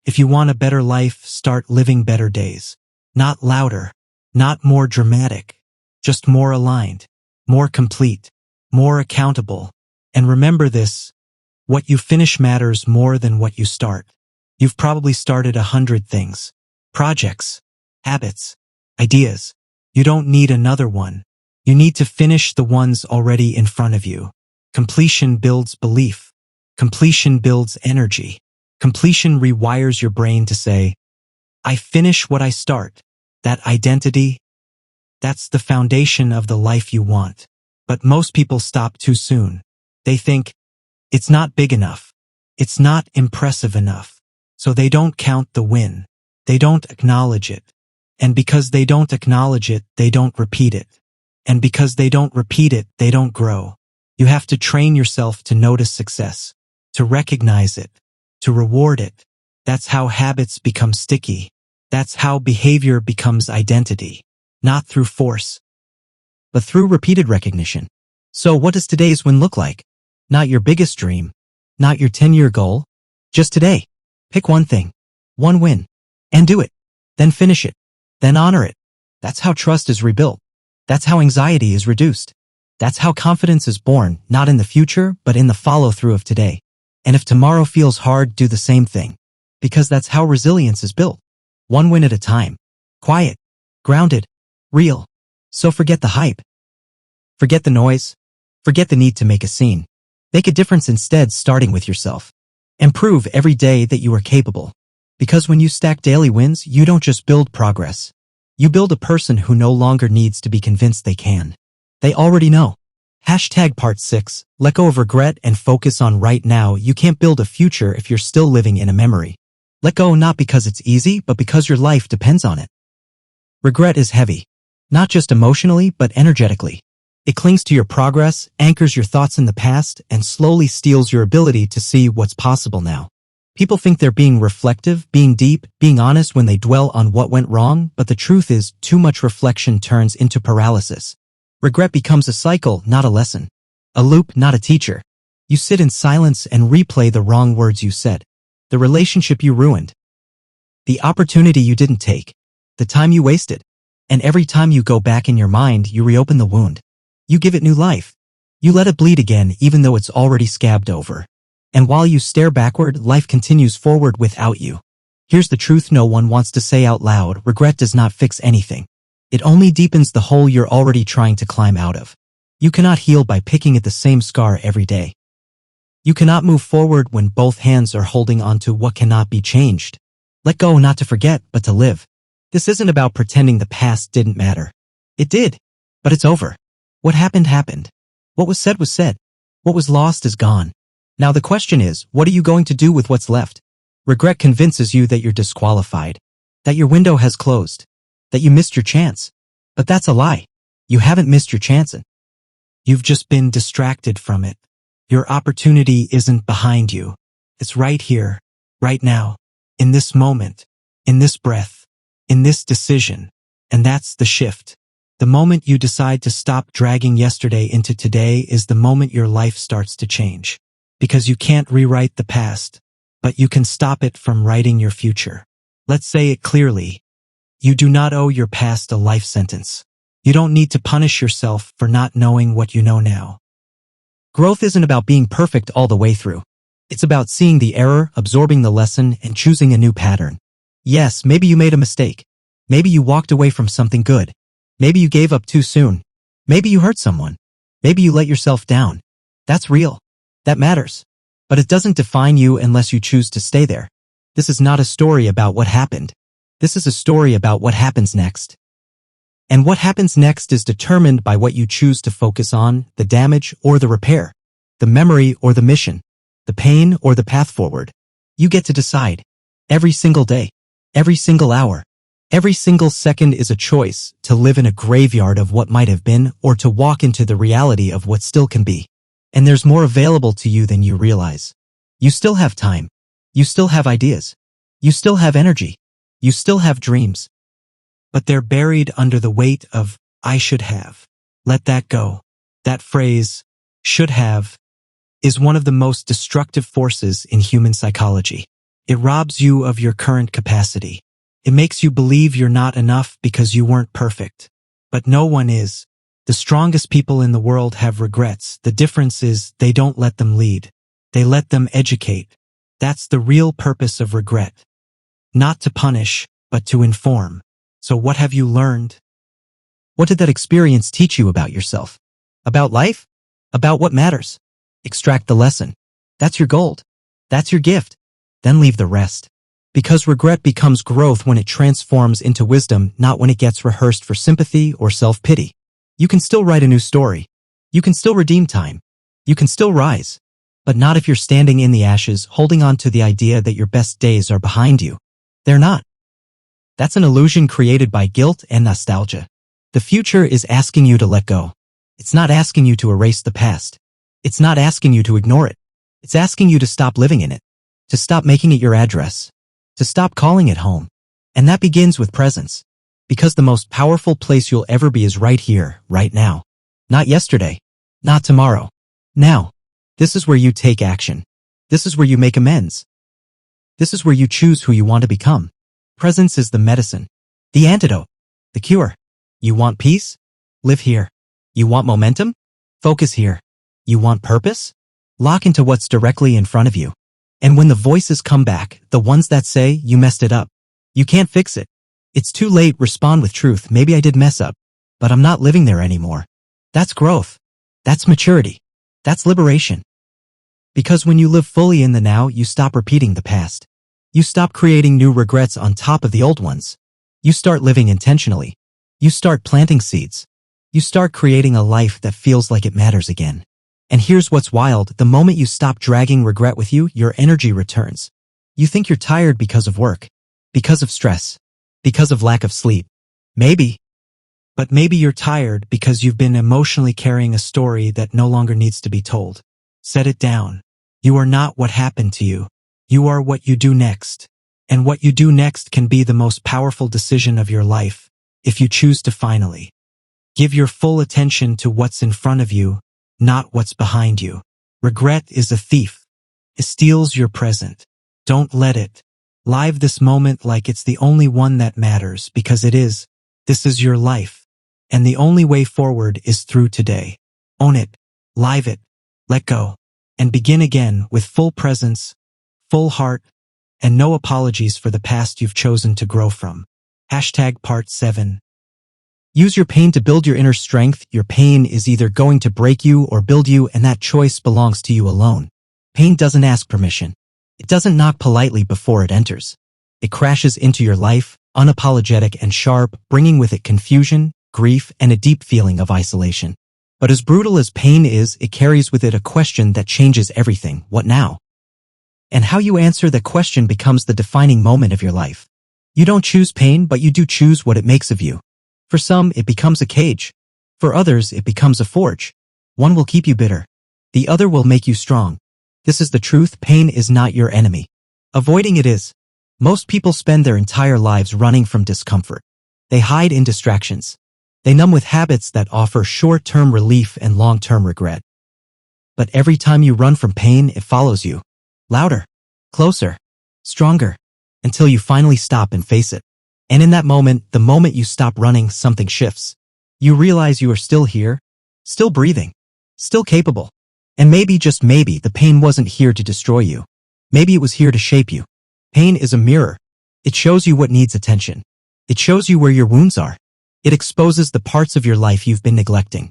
If you want a better life, start living better days. Not louder, not more dramatic, just more aligned, more complete, more accountable. And remember this, what you finish matters more than what you start. You've probably started 100 things, projects, habits, ideas. You don't need another one. You need to finish the ones already in front of you. Completion builds belief. Completion builds energy. Completion rewires your brain to say, I finish what I start. That identity, that's the foundation of the life you want. But most people stop too soon. They think, it's not big enough. It's not impressive enough. So they don't count the win. They don't acknowledge it. And because they don't acknowledge it, they don't repeat it. And because they don't repeat it, they don't grow. You have to train yourself to notice success, to recognize it, to reward it. That's how habits become sticky. That's how behavior becomes identity. Not through force, but through repeated recognition. So what does today's win look like? Not your biggest dream, not your 10-year goal. Just today. Pick one thing, one win, and do it. Then finish it. Then honor it. That's how trust is rebuilt. That's how anxiety is reduced. That's how confidence is born, not in the future, but in the follow-through of today. And if tomorrow feels hard, do the same thing. Because that's how resilience is built. One win at a time. Quiet. Grounded. Real. So forget the hype. Forget the noise. Forget the need to make a scene. Make a difference instead, starting with yourself. And prove every day that you are capable. Because when you stack daily wins, you don't just build progress. You build a person who no longer needs to be convinced they can. They already know. Part 6, let go of regret and focus on right now. You can't build a future if you're still living in a memory. Let go not because it's easy, but because your life depends on it. Regret is heavy. Not just emotionally, but energetically. It clings to your progress, anchors your thoughts in the past, and slowly steals your ability to see what's possible now. People think they're being reflective, being deep, being honest when they dwell on what went wrong, but the truth is, too much reflection turns into paralysis. Regret becomes a cycle, not a lesson. A loop, not a teacher. You sit in silence and replay the wrong words you said. The relationship you ruined. The opportunity you didn't take. The time you wasted. And every time you go back in your mind, you reopen the wound. You give it new life. You let it bleed again even though it's already scabbed over. And while you stare backward, life continues forward without you. Here's the truth no one wants to say out loud, regret does not fix anything. It only deepens the hole you're already trying to climb out of. You cannot heal by picking at the same scar every day. You cannot move forward when both hands are holding onto what cannot be changed. Let go not to forget, but to live. This isn't about pretending the past didn't matter. It did, but it's over. What happened happened. What was said was said. What was lost is gone. Now the question is, what are you going to do with what's left? Regret convinces you that you're disqualified, that your window has closed, that you missed your chance. But that's a lie. You haven't missed your chance. You've just been distracted from it. Your opportunity isn't behind you. It's right here, right now, in this moment, in this breath, in this decision. And that's the shift. The moment you decide to stop dragging yesterday into today is the moment your life starts to change. Because you can't rewrite the past, but you can stop it from writing your future. Let's say it clearly. You do not owe your past a life sentence. You don't need to punish yourself for not knowing what you know now. Growth isn't about being perfect all the way through. It's about seeing the error, absorbing the lesson, and choosing a new pattern. Yes, maybe you made a mistake. Maybe you walked away from something good. Maybe you gave up too soon. Maybe you hurt someone. Maybe you let yourself down. That's real. That matters. But it doesn't define you unless you choose to stay there. This is not a story about what happened. This is a story about what happens next. And what happens next is determined by what you choose to focus on, the damage or the repair, the memory or the mission, the pain or the path forward. You get to decide. Every single day, every single hour, every single second is a choice to live in a graveyard of what might have been or to walk into the reality of what still can be. And there's more available to you than you realize. You still have time. You still have ideas. You still have energy. You still have dreams. But they're buried under the weight of, I should have. Let that go. That phrase, should have, is one of the most destructive forces in human psychology. It robs you of your current capacity. It makes you believe you're not enough because you weren't perfect. But no one is. The strongest people in the world have regrets. The difference is they don't let them lead. They let them educate. That's the real purpose of regret. Not to punish, but to inform. So what have you learned? What did that experience teach you about yourself? About life? About what matters? Extract the lesson. That's your gold. That's your gift. Then leave the rest. Because regret becomes growth when it transforms into wisdom, not when it gets rehearsed for sympathy or self-pity. You can still write a new story. You can still redeem time. You can still rise. But not if you're standing in the ashes, holding on to the idea that your best days are behind you. They're not. That's an illusion created by guilt and nostalgia. The future is asking you to let go. It's not asking you to erase the past. It's not asking you to ignore it. It's asking you to stop living in it. To stop making it your address. To stop calling it home. And that begins with presence. Because the most powerful place you'll ever be is right here, right now. Not yesterday. Not tomorrow. Now. This is where you take action. This is where you make amends. This is where you choose who you want to become. Presence is the medicine. The antidote. The cure. You want peace? Live here. You want momentum? Focus here. You want purpose? Lock into what's directly in front of you. And when the voices come back, the ones that say, you messed it up, you can't fix it. It's too late. Respond with truth. Maybe I did mess up, but I'm not living there anymore. That's growth. That's maturity. That's liberation. Because when you live fully in the now, you stop repeating the past. You stop creating new regrets on top of the old ones. You start living intentionally. You start planting seeds. You start creating a life that feels like it matters again. And here's what's wild. The moment you stop dragging regret with you, your energy returns. You think you're tired because of work, because of stress, because of lack of sleep. Maybe. But maybe you're tired because you've been emotionally carrying a story that no longer needs to be told. Set it down. You are not what happened to you. You are what you do next. And what you do next can be the most powerful decision of your life, if you choose to finally give your full attention to what's in front of you, not what's behind you. Regret is a thief. It steals your present. Don't let it. Live this moment like it's the only one that matters, because it is. This is your life. And the only way forward is through today. Own it. Live it. Let go. And begin again with full presence, full heart, and no apologies for the past you've chosen to grow from. Part 7. Use your pain to build your inner strength. Your pain is either going to break you or build you, and that choice belongs to you alone. Pain doesn't ask permission. It doesn't knock politely before it enters. It crashes into your life, unapologetic and sharp, bringing with it confusion, grief, and a deep feeling of isolation. But as brutal as pain is, it carries with it a question that changes everything. What now? And how you answer that question becomes the defining moment of your life. You don't choose pain, but you do choose what it makes of you. For some, it becomes a cage. For others, it becomes a forge. One will keep you bitter. The other will make you strong. This is the truth. Pain is not your enemy. Avoiding it is. Most people spend their entire lives running from discomfort. They hide in distractions. They numb with habits that offer short-term relief and long-term regret. But every time you run from pain, it follows you. Louder, closer, stronger, until you finally stop and face it. And in that moment, the moment you stop running, something shifts. You realize you are still here, still breathing, still capable. And maybe, just maybe, the pain wasn't here to destroy you. Maybe it was here to shape you. Pain is a mirror. It shows you what needs attention. It shows you where your wounds are. It exposes the parts of your life you've been neglecting.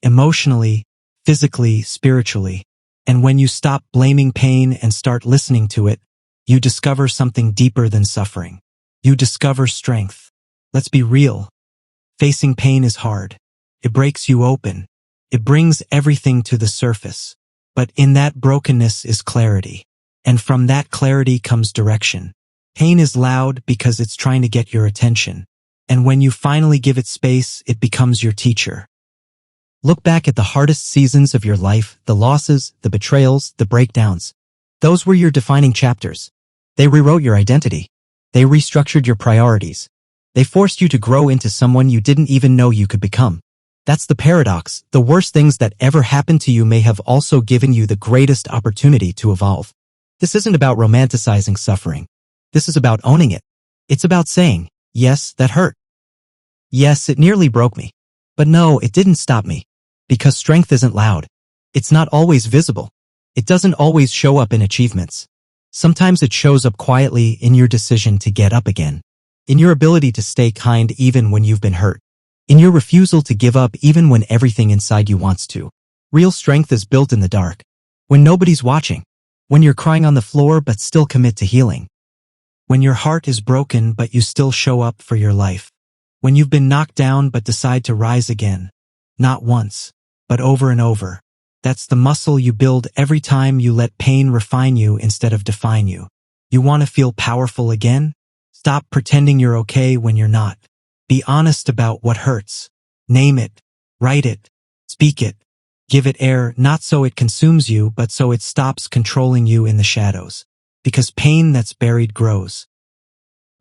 Emotionally, physically, spiritually. And when you stop blaming pain and start listening to it, you discover something deeper than suffering. You discover strength. Let's be real. Facing pain is hard. It breaks you open. It brings everything to the surface. But in that brokenness is clarity. And from that clarity comes direction. Pain is loud because it's trying to get your attention. And when you finally give it space, it becomes your teacher. Look back at the hardest seasons of your life, the losses, the betrayals, the breakdowns. Those were your defining chapters. They rewrote your identity. They restructured your priorities. They forced you to grow into someone you didn't even know you could become. That's the paradox. The worst things that ever happened to you may have also given you the greatest opportunity to evolve. This isn't about romanticizing suffering. This is about owning it. It's about saying, yes, that hurt. Yes, it nearly broke me. But no, it didn't stop me. Because strength isn't loud. It's not always visible. It doesn't always show up in achievements. Sometimes it shows up quietly in your decision to get up again. In your ability to stay kind even when you've been hurt. In your refusal to give up even when everything inside you wants to. Real strength is built in the dark. When nobody's watching. When you're crying on the floor but still commit to healing. When your heart is broken but you still show up for your life. When you've been knocked down but decide to rise again. Not once, but over and over. That's the muscle you build every time you let pain refine you instead of define you. You want to feel powerful again? Stop pretending you're okay when you're not. Be honest about what hurts. Name it. Write it. Speak it. Give it air, not so it consumes you, but so it stops controlling you in the shadows. Because pain that's buried grows.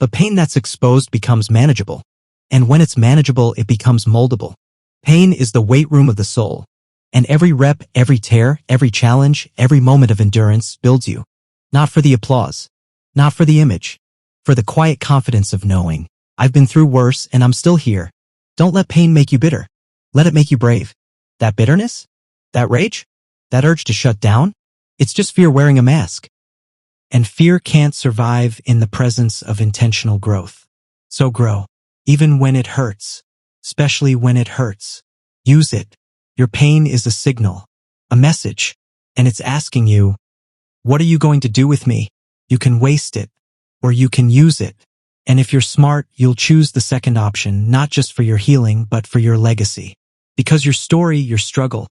But pain that's exposed becomes manageable. And when it's manageable, it becomes moldable. Pain is the weight room of the soul. And every rep, every tear, every challenge, every moment of endurance builds you. Not for the applause. Not for the image. For the quiet confidence of knowing, I've been through worse and I'm still here. Don't let pain make you bitter. Let it make you brave. That bitterness? That rage? That urge to shut down? It's just fear wearing a mask. And fear can't survive in the presence of intentional growth. So grow. Even when it hurts. Especially when it hurts. Use it. Your pain is a signal. A message. And it's asking you, what are you going to do with me? You can waste it. Or you can use it. And if you're smart, you'll choose the second option, not just for your healing, but for your legacy. Because your story, your struggle,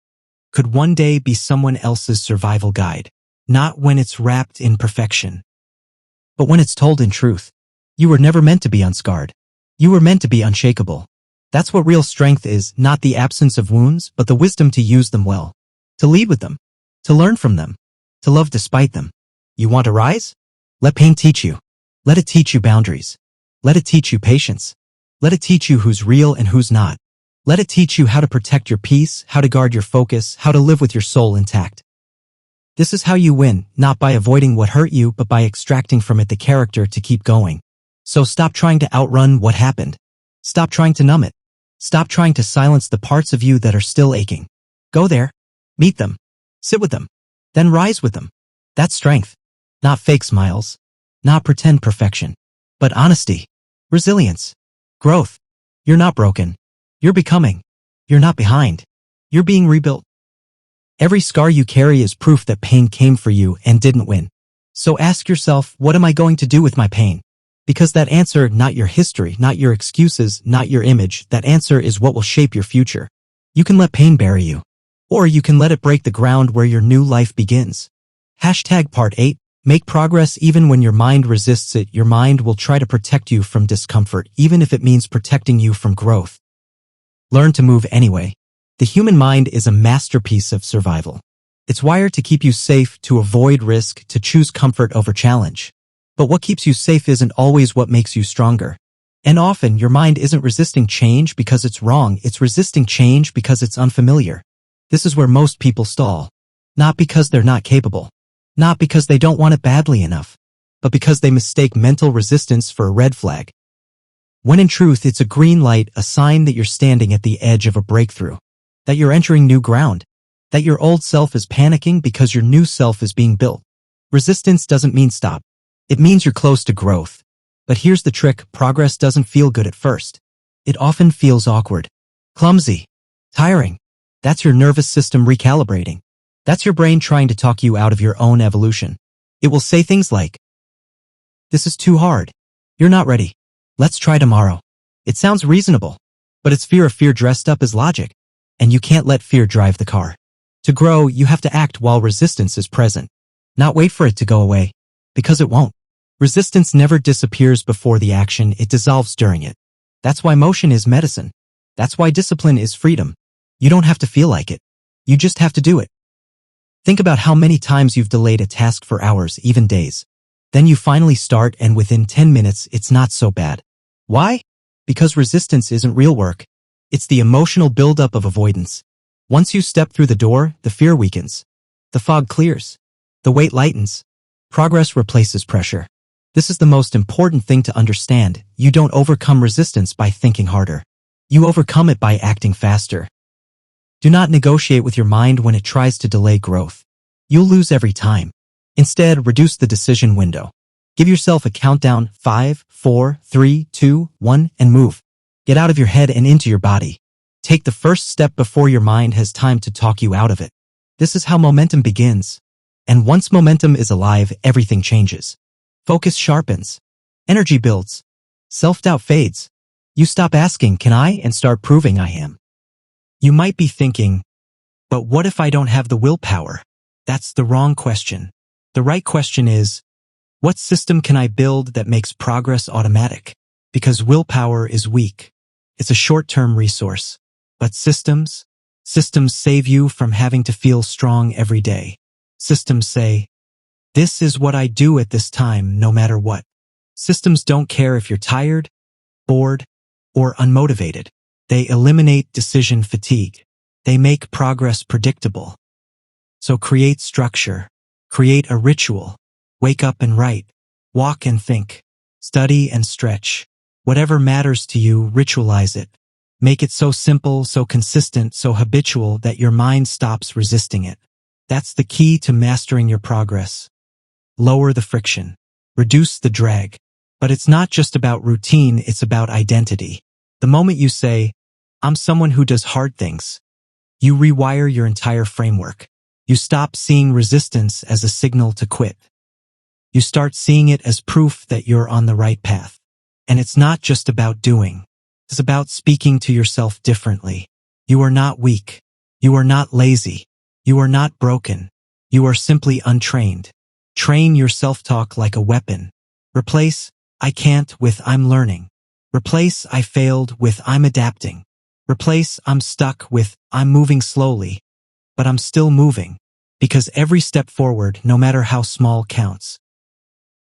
could one day be someone else's survival guide. Not when it's wrapped in perfection, but when it's told in truth. You were never meant to be unscarred. You were meant to be unshakable. That's what real strength is, not the absence of wounds, but the wisdom to use them well. To lead with them. To learn from them. To love despite them. You want to rise? Let pain teach you. Let it teach you boundaries. Let it teach you patience. Let it teach you who's real and who's not. Let it teach you how to protect your peace, how to guard your focus, how to live with your soul intact. This is how you win, not by avoiding what hurt you, but by extracting from it the character to keep going. So stop trying to outrun what happened. Stop trying to numb it. Stop trying to silence the parts of you that are still aching. Go there. Meet them. Sit with them. Then rise with them. That's strength. Not fake smiles. Not pretend perfection. But honesty. Resilience. Growth. You're not broken. You're becoming. You're not behind. You're being rebuilt. Every scar you carry is proof that pain came for you and didn't win. So ask yourself, what am I going to do with my pain? Because that answer, not your history, not your excuses, not your image, that answer is what will shape your future. You can let pain bury you. Or you can let it break the ground where your new life begins. Part 8. Make progress even when your mind resists it. Your mind will try to protect you from discomfort, even if it means protecting you from growth. Learn to move anyway. The human mind is a masterpiece of survival. It's wired to keep you safe, to avoid risk, to choose comfort over challenge. But what keeps you safe isn't always what makes you stronger. And often, your mind isn't resisting change because it's wrong, it's resisting change because it's unfamiliar. This is where most people stall. Not because they're not capable. Not because they don't want it badly enough. But because they mistake mental resistance for a red flag. When in truth, it's a green light, a sign that you're standing at the edge of a breakthrough. That you're entering new ground. That your old self is panicking because your new self is being built. Resistance doesn't mean stop. It means you're close to growth. But here's the trick, progress doesn't feel good at first. It often feels awkward, clumsy, tiring. That's your nervous system recalibrating. That's your brain trying to talk you out of your own evolution. It will say things like, "This is too hard. You're not ready. Let's try tomorrow." It sounds reasonable, but it's fear dressed up as logic. And you can't let fear drive the car. To grow, you have to act while resistance is present. Not wait for it to go away. Because it won't. Resistance never disappears before the action, it dissolves during it. That's why motion is medicine. That's why discipline is freedom. You don't have to feel like it. You just have to do it. Think about how many times you've delayed a task for hours, even days. Then you finally start and within 10 minutes, it's not so bad. Why? Because resistance isn't real work. It's the emotional buildup of avoidance. Once you step through the door, the fear weakens. The fog clears. The weight lightens. Progress replaces pressure. This is the most important thing to understand. You don't overcome resistance by thinking harder. You overcome it by acting faster. Do not negotiate with your mind when it tries to delay growth. You'll lose every time. Instead, reduce the decision window. Give yourself a countdown, 5, 4, 3, 2, 1, and move. Get out of your head and into your body. Take the first step before your mind has time to talk you out of it. This is how momentum begins. And once momentum is alive, everything changes. Focus sharpens. Energy builds. Self-doubt fades. You stop asking, "Can I?" and start proving I am. You might be thinking, "But what if I don't have the willpower?" That's the wrong question. The right question is, what system can I build that makes progress automatic? Because willpower is weak. It's a short-term resource. But systems save you from having to feel strong every day. Systems say, "This is what I do at this time, no matter what." Systems don't care if you're tired, bored, or unmotivated. They eliminate decision fatigue. They make progress predictable. So create structure. Create a ritual. Wake up and write. Walk and think. Study and stretch. Whatever matters to you, ritualize it. Make it so simple, so consistent, so habitual that your mind stops resisting it. That's the key to mastering your progress. Lower the friction. Reduce the drag. But it's not just about routine, it's about identity. The moment you say, "I'm someone who does hard things," you rewire your entire framework. You stop seeing resistance as a signal to quit. You start seeing it as proof that you're on the right path. And it's not just about doing. It's about speaking to yourself differently. You are not weak. You are not lazy. You are not broken. You are simply untrained. Train your self-talk like a weapon. Replace "I can't" with "I'm learning." Replace "I failed" with "I'm adapting." Replace "I'm stuck" with "I'm moving slowly." But I'm still moving. Because every step forward, no matter how small, counts.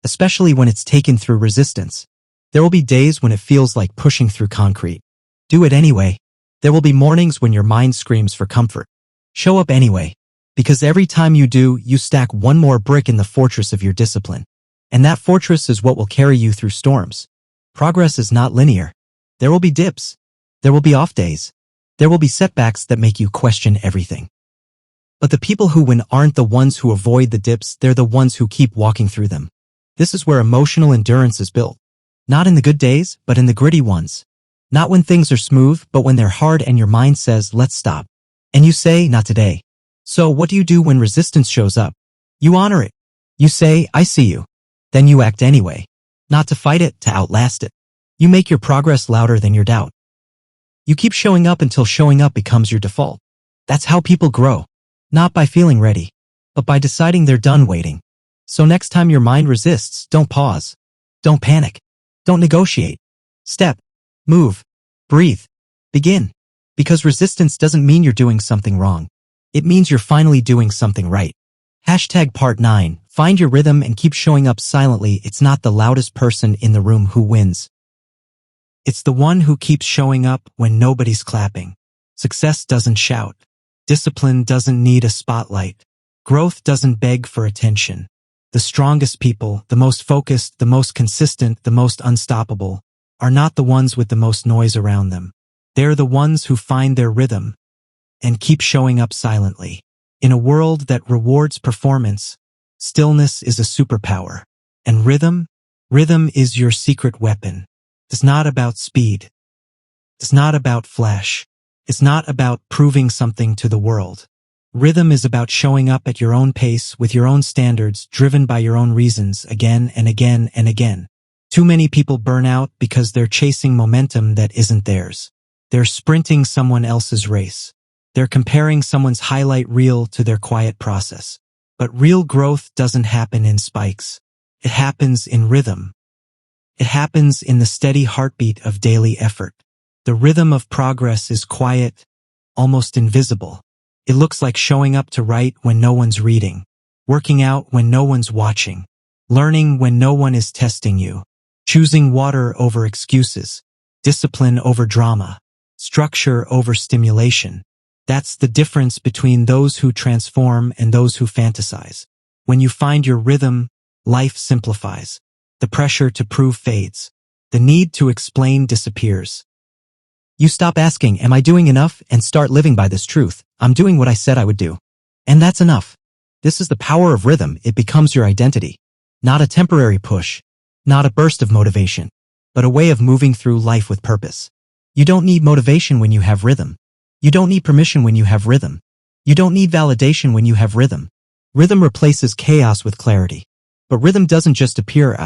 Especially when it's taken through resistance. There will be days when it feels like pushing through concrete. Do it anyway. There will be mornings when your mind screams for comfort. Show up anyway. Because every time you do, you stack one more brick in the fortress of your discipline. And that fortress is what will carry you through storms. Progress is not linear. There will be dips. There will be off days. There will be setbacks that make you question everything. But the people who win aren't the ones who avoid the dips, they're the ones who keep walking through them. This is where emotional endurance is built. Not in the good days, but in the gritty ones. Not when things are smooth, but when they're hard and your mind says, "Let's stop." And you say, "Not today." So what do you do when resistance shows up? You honor it. You say, "I see you." Then you act anyway. Not to fight it, to outlast it. You make your progress louder than your doubt. You keep showing up until showing up becomes your default. That's how people grow. Not by feeling ready, but by deciding they're done waiting. So next time your mind resists, don't pause. Don't panic. Don't negotiate. Step. Move. Breathe. Begin. Because resistance doesn't mean you're doing something wrong. It means you're finally doing something right. Part 9. Find your rhythm and keep showing up silently. It's not the loudest person in the room who wins. It's the one who keeps showing up when nobody's clapping. Success doesn't shout. Discipline doesn't need a spotlight. Growth doesn't beg for attention. The strongest people, the most focused, the most consistent, the most unstoppable, are not the ones with the most noise around them. They're the ones who find their rhythm and keep showing up silently. In a world that rewards performance, stillness is a superpower. And rhythm is your secret weapon. It's not about speed. It's not about flash. It's not about proving something to the world. Rhythm is about showing up at your own pace with your own standards, driven by your own reasons again and again and again. Too many people burn out because they're chasing momentum that isn't theirs. They're sprinting someone else's race. They're comparing someone's highlight reel to their quiet process. But real growth doesn't happen in spikes. It happens in rhythm. It happens in the steady heartbeat of daily effort. The rhythm of progress is quiet, almost invisible. It looks like showing up to write when no one's reading, working out when no one's watching, learning when no one is testing you, choosing water over excuses, discipline over drama, structure over stimulation. That's the difference between those who transform and those who fantasize. When you find your rhythm, life simplifies. The pressure to prove fades. The need to explain disappears. You stop asking, am I doing enough, and start living by this truth. I'm doing what I said I would do. And that's enough. This is the power of rhythm. It becomes your identity. Not a temporary push. Not a burst of motivation. But a way of moving through life with purpose. You don't need motivation when you have rhythm. You don't need permission when you have rhythm. You don't need validation when you have rhythm. Rhythm replaces chaos with clarity. But rhythm doesn't just appear.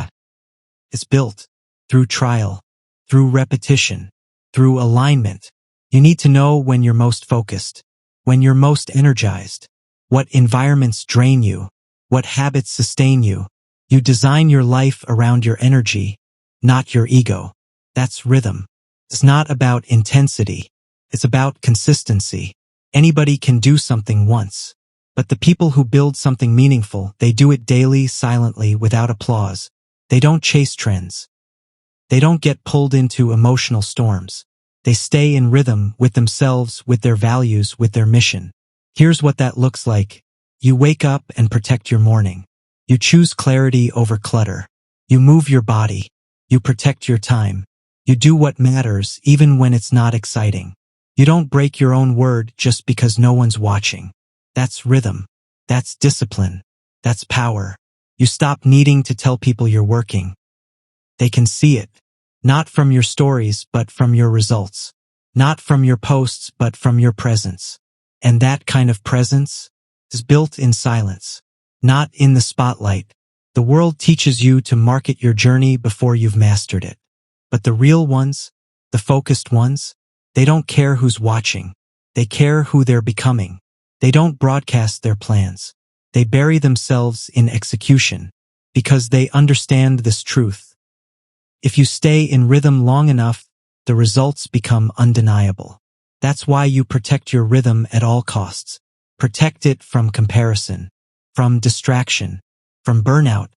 It's built through trial, through repetition, through alignment. You need to know when you're most focused, when you're most energized, what environments drain you, what habits sustain you. You design your life around your energy, not your ego. That's rhythm. It's not about intensity. It's about consistency. Anybody can do something once. But the people who build something meaningful, they do it daily, silently, without applause. They don't chase trends. They don't get pulled into emotional storms. They stay in rhythm with themselves, with their values, with their mission. Here's what that looks like. You wake up and protect your morning. You choose clarity over clutter. You move your body. You protect your time. You do what matters even when it's not exciting. You don't break your own word just because no one's watching. That's rhythm. That's discipline. That's power. You stop needing to tell people you're working. They can see it. Not from your stories, but from your results. Not from your posts, but from your presence. And that kind of presence is built in silence, not in the spotlight. The world teaches you to market your journey before you've mastered it. But the real ones, the focused ones, they don't care who's watching. They care who they're becoming. They don't broadcast their plans. They bury themselves in execution because they understand this truth. If you stay in rhythm long enough, the results become undeniable. That's why you protect your rhythm at all costs. Protect it from comparison, from distraction, from burnout,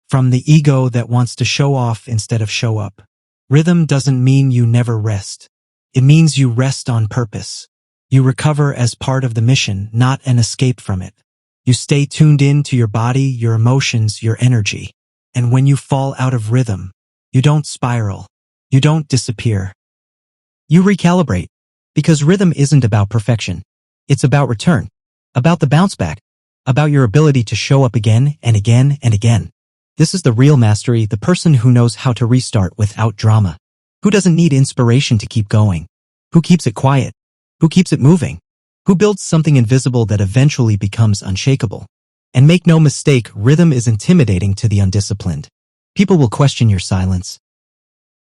from the ego that wants to show off instead of show up. Rhythm doesn't mean you never rest. It means you rest on purpose. You recover as part of the mission, not an escape from it. You stay tuned in to your body, your emotions, your energy. And when you fall out of rhythm, you don't spiral. You don't disappear. You recalibrate. Because rhythm isn't about perfection. It's about return. About the bounce back. About your ability to show up again and again and again. This is the real mastery, the person who knows how to restart without drama. Who doesn't need inspiration to keep going? Who keeps it quiet? Who keeps it moving? Who builds something invisible that eventually becomes unshakable? And make no mistake, rhythm is intimidating to the undisciplined. People will question your silence,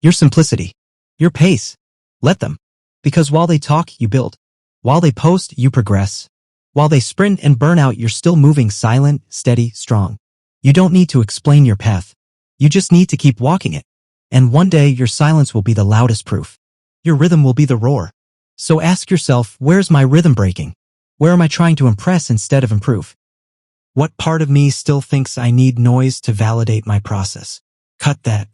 your simplicity, your pace. Let them. Because while they talk, you build. While they post, you progress. While they sprint and burn out, you're still moving, silent, steady, strong. You don't need to explain your path. You just need to keep walking it. And one day, your silence will be the loudest proof. Your rhythm will be the roar. So ask yourself, where's my rhythm breaking? Where am I trying to impress instead of improve? What part of me still thinks I need noise to validate my process? Cut that.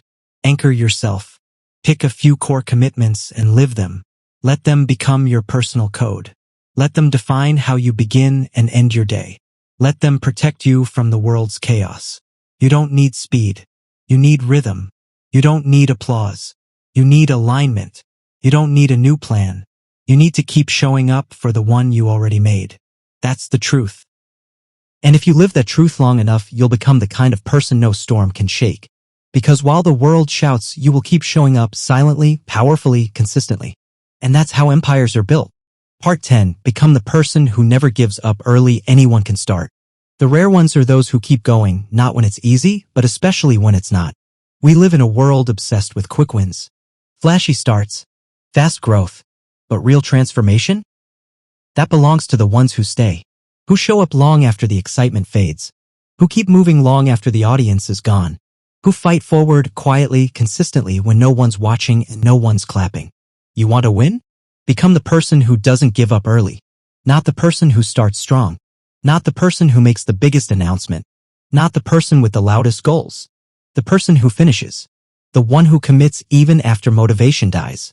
Anchor yourself. Pick a few core commitments and live them. Let them become your personal code. Let them define how you begin and end your day. Let them protect you from the world's chaos. You don't need speed. You need rhythm. You don't need applause. You need alignment. You don't need a new plan. You need to keep showing up for the one you already made. That's the truth. And if you live that truth long enough, you'll become the kind of person no storm can shake. Because while the world shouts, you will keep showing up silently, powerfully, consistently. And that's how empires are built. Part 10. Become the person who never gives up early. Anyone can start. The rare ones are those who keep going, not when it's easy, but especially when it's not. We live in a world obsessed with quick wins. Flashy starts. Fast growth. But real transformation? That belongs to the ones who stay. Who show up long after the excitement fades. Who keep moving long after the audience is gone. Who fight forward quietly, consistently when no one's watching and no one's clapping. You want to win? Become the person who doesn't give up early. Not the person who starts strong. Not the person who makes the biggest announcement. Not the person with the loudest goals. The person who finishes. The one who commits even after motivation dies.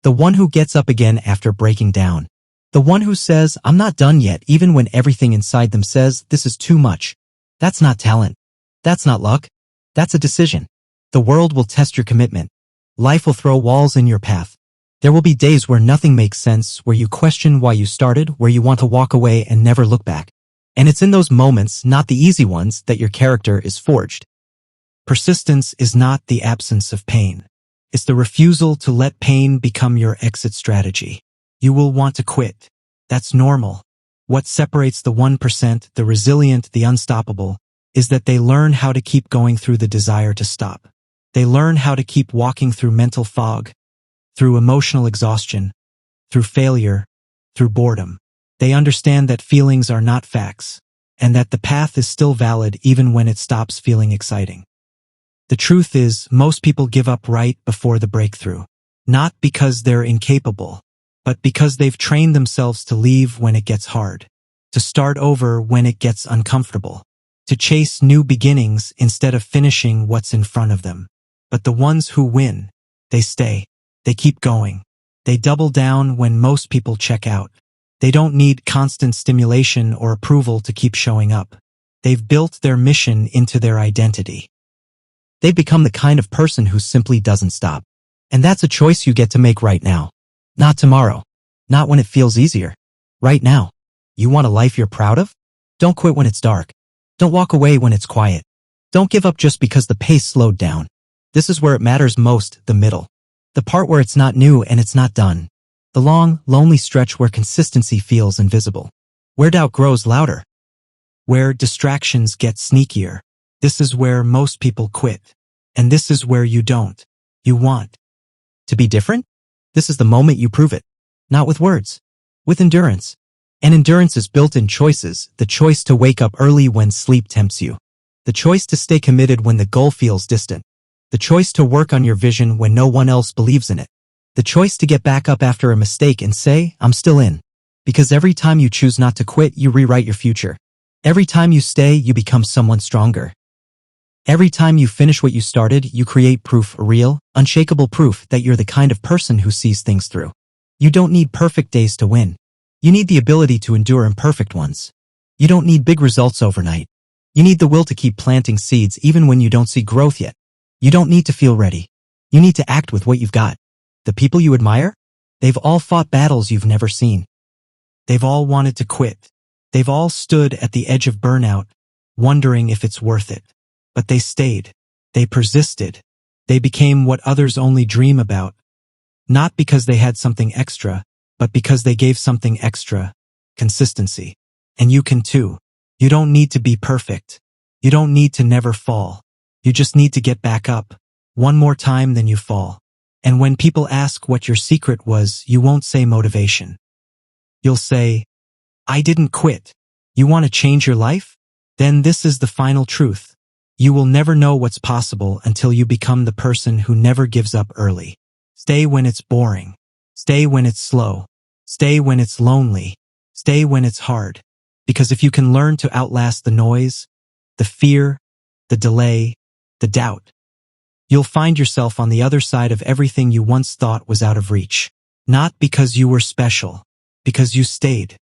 The one who gets up again after breaking down. The one who says, I'm not done yet, even when everything inside them says, this is too much. That's not talent. That's not luck. That's a decision. The world will test your commitment. Life will throw walls in your path. There will be days where nothing makes sense, where you question why you started, where you want to walk away and never look back. And it's in those moments, not the easy ones, that your character is forged. Persistence is not the absence of pain. It's the refusal to let pain become your exit strategy. You will want to quit. That's normal. What separates the 1%, the resilient, the unstoppable, is that they learn how to keep going through the desire to stop. They learn how to keep walking through mental fog, through emotional exhaustion, through failure, through boredom. They understand that feelings are not facts, and that the path is still valid even when it stops feeling exciting. The truth is, most people give up right before the breakthrough. Not because they're incapable, but because they've trained themselves to leave when it gets hard, to start over when it gets uncomfortable, to chase new beginnings instead of finishing what's in front of them. But the ones who win, they stay. They keep going. They double down when most people check out. They don't need constant stimulation or approval to keep showing up. They've built their mission into their identity. They've become the kind of person who simply doesn't stop. And that's a choice you get to make right now. Not tomorrow. Not when it feels easier. Right now. You want a life you're proud of? Don't quit when it's dark. Don't walk away when it's quiet. Don't give up just because the pace slowed down. This is where it matters most, the middle. The part where it's not new and it's not done. The long, lonely stretch where consistency feels invisible. Where doubt grows louder. Where distractions get sneakier. This is where most people quit. And this is where you don't. You want to be different? This is the moment you prove it. Not with words. With endurance. And endurance is built in choices, the choice to wake up early when sleep tempts you. The choice to stay committed when the goal feels distant. The choice to work on your vision when no one else believes in it. The choice to get back up after a mistake and say, I'm still in. Because every time you choose not to quit, you rewrite your future. Every time you stay, you become someone stronger. Every time you finish what you started, you create proof, real, unshakable proof that you're the kind of person who sees things through. You don't need perfect days to win. You need the ability to endure imperfect ones. You don't need big results overnight. You need the will to keep planting seeds even when you don't see growth yet. You don't need to feel ready. You need to act with what you've got. The people you admire? They've all fought battles you've never seen. They've all wanted to quit. They've all stood at the edge of burnout, wondering if it's worth it. But they stayed. They persisted. They became what others only dream about. Not because they had something extra, but because they gave something extra, consistency. And you can too. You don't need to be perfect. You don't need to never fall. You just need to get back up, one more time than you fall. And when people ask what your secret was, you won't say motivation. You'll say, I didn't quit. You want to change your life? Then this is the final truth. You will never know what's possible until you become the person who never gives up early. Stay when it's boring. Stay when it's slow. Stay when it's lonely. Stay when it's hard. Because if you can learn to outlast the noise, the fear, the delay, the doubt, You'll find yourself on the other side of everything you once thought was out of reach. Not because you were special, because you stayed.